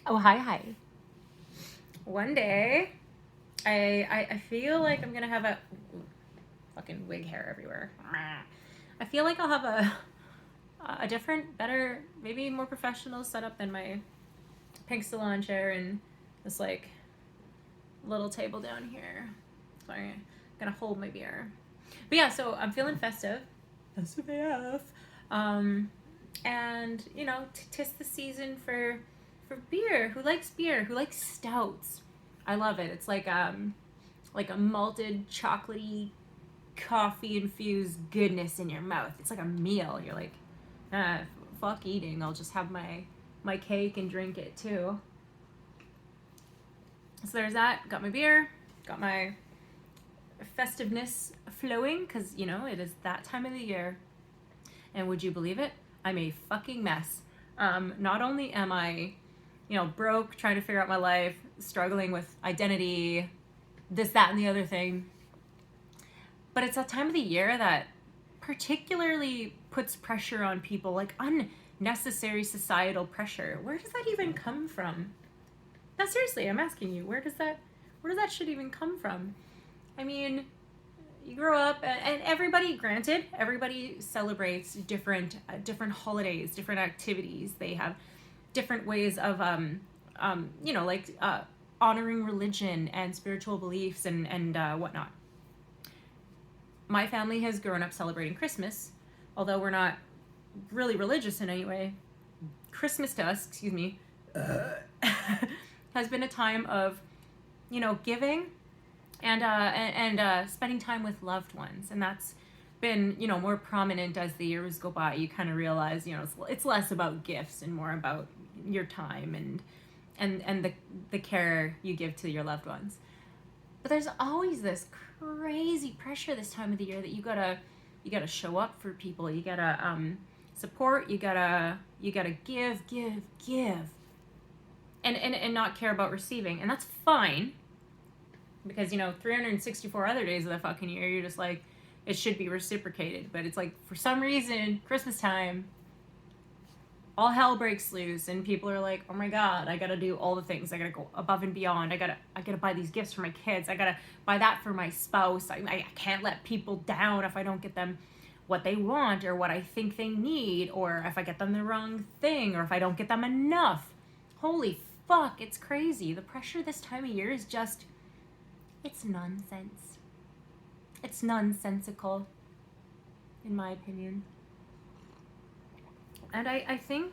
Oh, hi. One day, I feel like I'm gonna have a fucking wig hair everywhere. I feel like I'll have a different, better, maybe more professional setup than my pink salon chair and this like little table down here. So I'm gonna hold my beer. But yeah, so I'm feeling festive. Festive AF. Um, and you know, tis the season for beer. Who likes beer? Who likes stouts? I love it. It's like a malted chocolatey coffee infused goodness in your mouth. It's like a meal. You're like, ah, fuck eating. I'll just have my cake and drink it too. So there's that. Got my beer. Got my festiveness flowing because you know it is that time of the year. And would you believe it? I'm a fucking mess. Not only am I, you know, broke, trying to figure out my life, struggling with identity, this, that, and the other thing, but it's that time of the year that particularly puts pressure on people, like unnecessary societal pressure. Where does that even come from? Now, seriously, I'm asking you, where does that shit even come from? I mean, you grow up and everybody, granted, everybody celebrates different holidays, different activities. They have different ways of you know, like honoring religion and spiritual beliefs and whatnot. My family has grown up celebrating Christmas, although we're not really religious in any way. Christmas to us, excuse me, has been a time of, you know, giving and spending time with loved ones, and that's been, you know, more prominent as the years go by. You kind of realize, you know, it's less about gifts and more about your time and the care you give to your loved ones. But there's always this crazy pressure this time of the year that you gotta show up for people. You gotta support. You gotta give, and not care about receiving, and that's fine. Because, you know, 364 other days of the fucking year, you're just like, it should be reciprocated. But it's like, for some reason, Christmas time, all hell breaks loose, and people are like, oh my god, I gotta do all the things. I gotta go above and beyond. I gotta buy these gifts for my kids. I gotta buy that for my spouse. I can't let people down if I don't get them what they want or what I think they need, or if I get them the wrong thing, or if I don't get them enough. Holy fuck, it's crazy. The pressure this time of year is just... it's nonsense. It's nonsensical, in my opinion. And I think,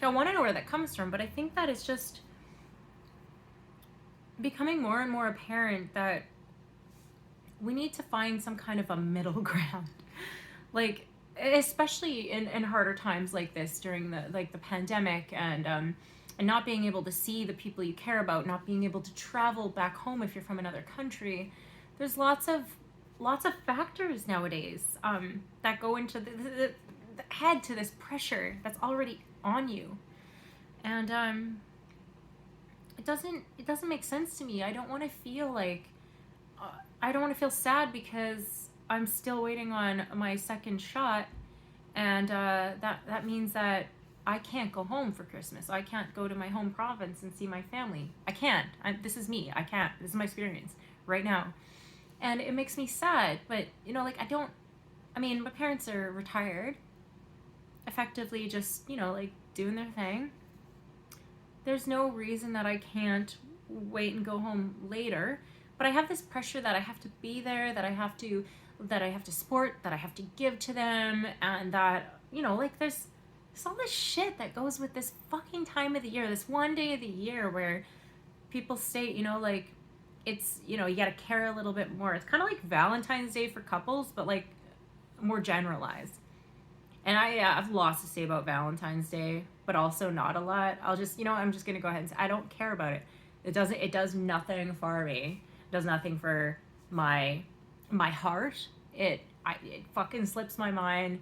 I want to know where that comes from, but I think that it's just becoming more and more apparent that we need to find some kind of a middle ground. Like, especially in harder times like this, during the pandemic, and not being able to see the people you care about, not being able to travel back home if you're from another country. There's lots of factors nowadays that go into the head to this pressure that's already on you, and it doesn't make sense to me. I don't want to feel like I don't want to feel sad because I'm still waiting on my second shot, and that means that I can't go home for Christmas. I can't go to my home province and see my family. I can't. This is me. I can't. This is my experience right now. And it makes me sad. But, you know, like, I mean, my parents are retired. Effectively just, you know, like, doing their thing. There's no reason that I can't wait and go home later. But I have this pressure that I have to be there, that I have to support, that I have to give to them, and that, you know, like, there's all this shit that goes with this fucking time of the year, this one day of the year where people state, you know, like, it's, you know, you gotta care a little bit more. It's kind of like Valentine's Day for couples, but like more generalized. And I have lots to say about Valentine's Day, but also not a lot. I'll just, you know, I'm just gonna go ahead and say I don't care about it. It does nothing for me. It does nothing for my heart. It fucking slips my mind.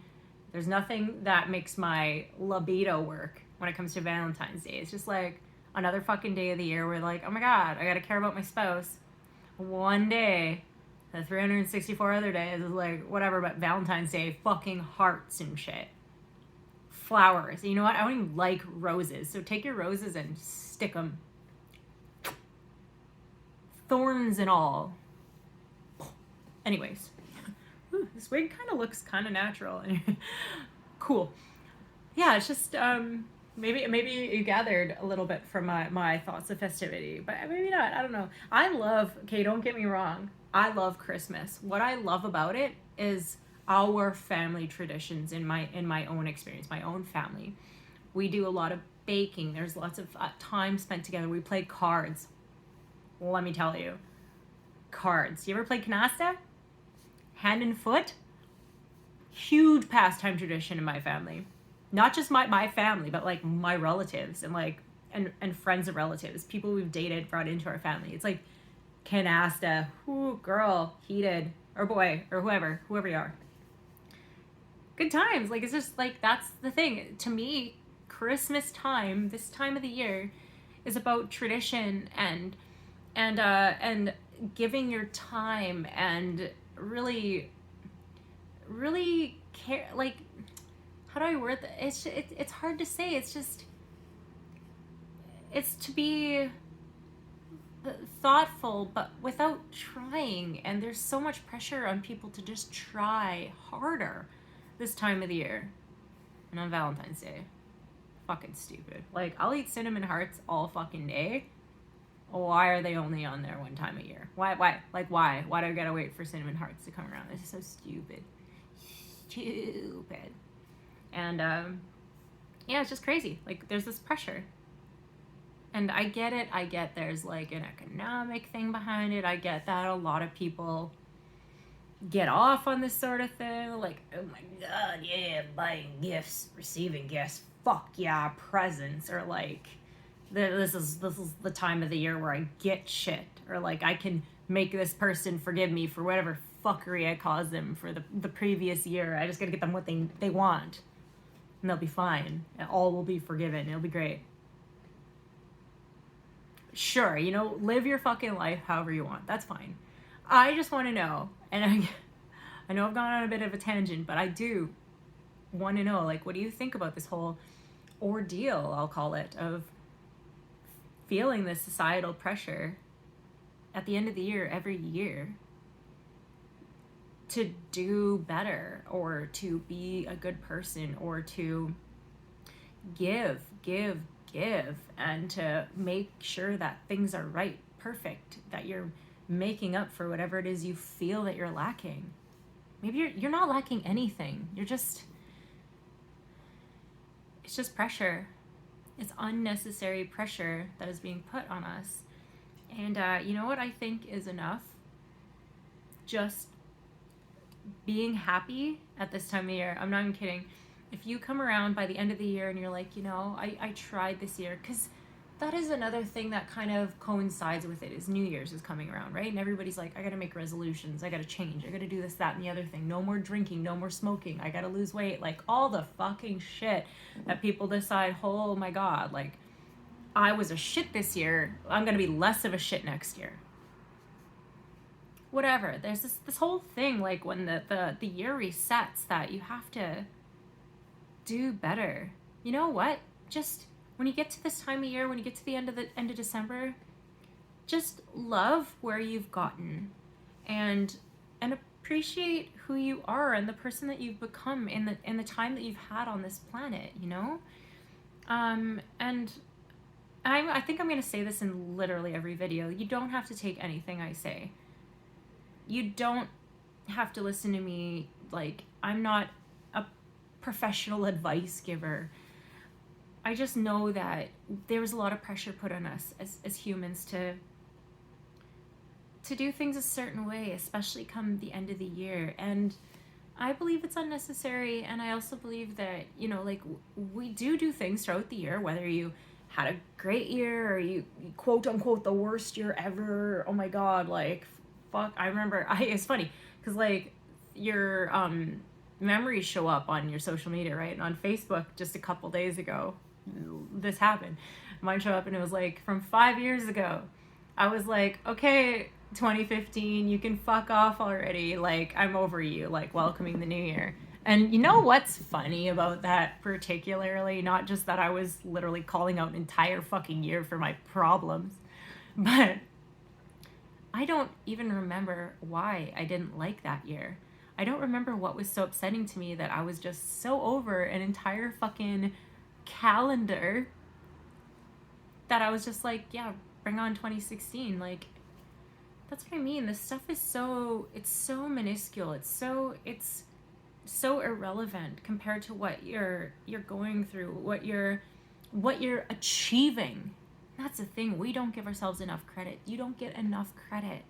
There's nothing that makes my libido work when it comes to Valentine's Day. It's just like another fucking day of the year where, like, oh my god, I gotta care about my spouse. One day. The 364 other days is like, whatever, but Valentine's Day, fucking hearts and shit. flowers. You know what? I don't even like roses. So take your roses and stick them. Thorns and all. Anyways. Ooh, this wig kind of looks kind of natural. Cool. Yeah, it's just, maybe you gathered a little bit from my thoughts of festivity, but maybe not. I don't know. Okay, don't get me wrong. I love Christmas. What I love about it is our family traditions in my own experience, my own family. We do a lot of baking. There's lots of time spent together. We play cards. Well, let me tell you. Cards. You ever play canasta? Hand and foot? Huge pastime tradition in my family. Not just my family, but like my relatives and like and friends of relatives, people we've dated, brought into our family. It's like canasta. Ooh, girl, heated, or boy, or whoever you are. Good times. Like, it's just like, that's the thing. To me, Christmas time, this time of the year, is about tradition and giving your time and really care. Like, how do I word that? It's hard to say. It's just, it's to be thoughtful, but without trying. And there's so much pressure on people to just try harder this time of the year. And on Valentine's Day. Fucking stupid. Like, I'll eat cinnamon hearts all fucking day. Why are they only on there one time a year? Why? Like, why? Why do I gotta wait for cinnamon hearts to come around? This is so stupid. Stupid. And, yeah, it's just crazy. Like, there's this pressure. And I get it. I get there's, like, an economic thing behind it. I get that a lot of people get off on this sort of thing. Like, oh my God, yeah, buying gifts, receiving gifts. Fuck yeah, presents. Or, like, this is the time of the year where I get shit. Or, like, I can make this person forgive me for whatever fuckery I caused them for the previous year. I just gotta get them what they want. And they'll be fine. And all will be forgiven. It'll be great. Sure, you know, live your fucking life however you want. That's fine. I just want to know, and I know I've gone on a bit of a tangent, but I do want to know, like, what do you think about this whole ordeal, I'll call it, of feeling this societal pressure at the end of the year, every year, to do better, or to be a good person, or to give, and to make sure that things are right, perfect, that you're making up for whatever it is you feel that you're lacking. Maybe you're not lacking anything. It's just pressure. It's unnecessary pressure that is being put on us. And you know what I think is enough? Just being happy at this time of year. I'm not even kidding. If you come around by the end of the year and you're like, you know, I tried this year, because that is another thing that kind of coincides with it, is New Year's is coming around, right? And everybody's like, I gotta make resolutions, I gotta change, I gotta do this, that, and the other thing. No more drinking, no more smoking, I gotta lose weight. Like, all the fucking shit that people decide, oh my God, like, I was a shit this year, I'm gonna be less of a shit next year. Whatever. There's this whole thing, like, when the year resets, that you have to do better. You know what? Just when you get to this time of year, when you get to the end of December, just love where you've gotten, and appreciate who you are and the person that you've become in the time that you've had on this planet, you know? And I think I'm gonna say this in literally every video. You don't have to take anything I say. You don't have to listen to me. Like, I'm not a professional advice giver. I just know that there was a lot of pressure put on us as humans to do things a certain way, especially come the end of the year. And I believe it's unnecessary. And I also believe that, you know, like, we do things throughout the year, whether you had a great year or you quote unquote the worst year ever. Oh my God, like, fuck. I remember, it's funny because, like, your memories show up on your social media, right? And on Facebook just a couple days ago, this happened. Mine showed up and it was like from 5 years ago. I was like, okay, 2015, you can fuck off already. Like, I'm over you, like, welcoming the new year. And you know what's funny about that particularly? Not just that I was literally calling out an entire fucking year for my problems, but I don't even remember why I didn't like that year. I don't remember what was so upsetting to me that I was just so over an entire fucking calendar that I was just like, yeah, bring on 2016. Like, that's what I mean. This stuff is it's so minuscule. It's so irrelevant compared to what you're going through, what you're achieving. That's the thing. We don't give ourselves enough credit. You don't get enough credit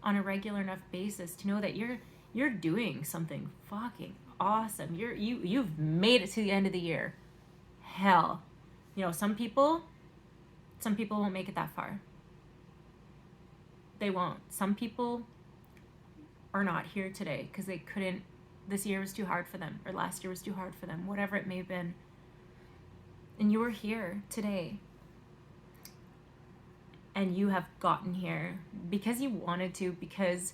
on a regular enough basis to know that you're doing something fucking awesome. You've made it to the end of the year. Hell, some people won't make it that far. They won't. Some people are not here today because they couldn't. This year was too hard for them, or last year was too hard for them, whatever it may have been. And you are here today. And you have gotten here because you wanted to, because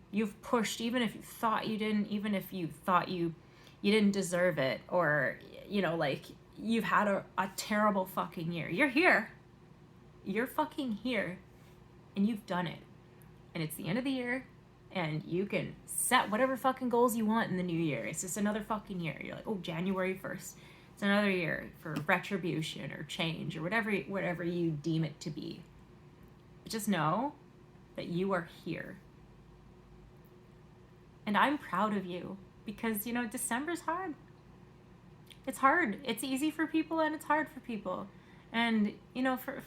you've pushed, even if you thought you didn't, even if you thought you didn't deserve it, or, like, you've had a terrible fucking year. You're here. You're fucking here. And you've done it. And it's the end of the year. And you can set whatever fucking goals you want in the new year. It's just another fucking year. You're like, oh, January 1st. It's another year for retribution or change or whatever you deem it to be. But just know that you are here. And I'm proud of you because, December's hard. It's hard. It's easy for people and it's hard for people. And,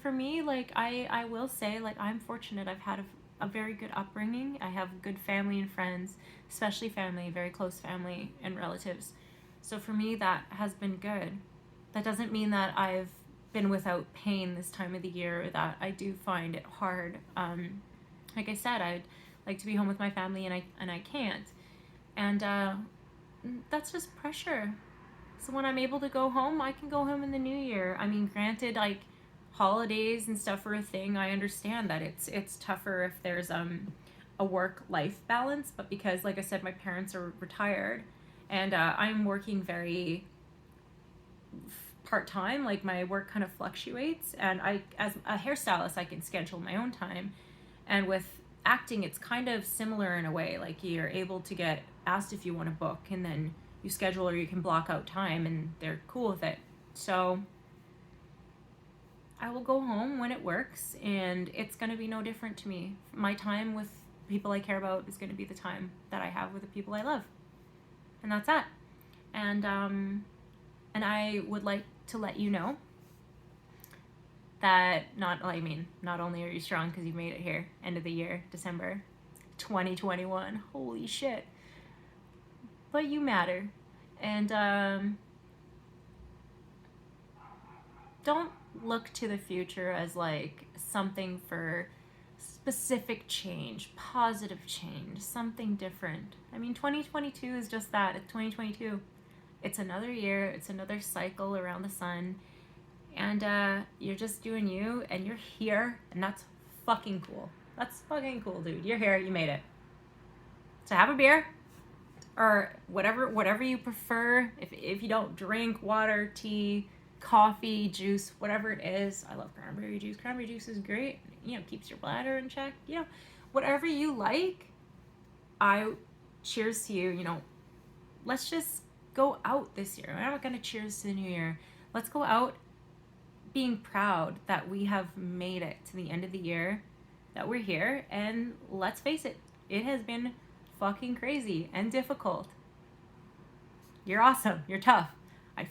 for me, like, I will say, like, I'm fortunate. I've had a very good upbringing. I have good family and friends, especially family, very close family and relatives. So for me, that has been good. That doesn't mean that I've been without pain this time of the year, or that I do find it hard. Like I said, I'd like to be home with my family and I can't. And that's just pressure. So when I'm able to go home, I can go home in the new year. I mean, granted, like, holidays and stuff are a thing. I understand that it's tougher if there's a work-life balance, but because, like I said, my parents are retired and I'm working very part-time, like my work kind of fluctuates, and I, as a hairstylist, I can schedule my own time. And with acting, it's kind of similar in a way. Like, you're able to get asked if you want to book, and then you schedule, or you can block out time, and they're cool with it. So I will go home when it works, and it's going to be no different to me. My time with people I care about is going to be the time that I have with the people I love. And that's that. And I would like to let you know that not only are you strong because you made it here, end of the year, December 2021, holy shit, but you matter. And don't look to the future as like something for specific change, positive change, something different. I mean, 2022 is just that. It's 2022. It's another year. It's another cycle around the sun. And you're just doing you, and you're here, and that's fucking cool. That's fucking cool, dude. You're here. You made it. So have a beer, or whatever you prefer. If you don't drink water, tea, coffee, juice, whatever it is. I love cranberry juice. Cranberry juice is great. Keeps your bladder in check. Whatever you like. I cheers to you. Let's just go out this year. I'm not going to cheers to the new year. Let's go out being proud that we have made it to the end of the year, that we're here, and let's face it, it has been fucking crazy and difficult. You're awesome. You're tough. I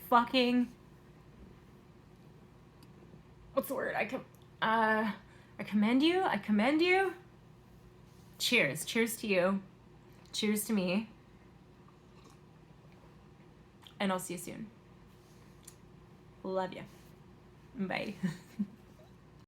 what's the word? I commend you. I commend you. Cheers. Cheers to you. Cheers to me. And I'll see you soon. Love you. Bye.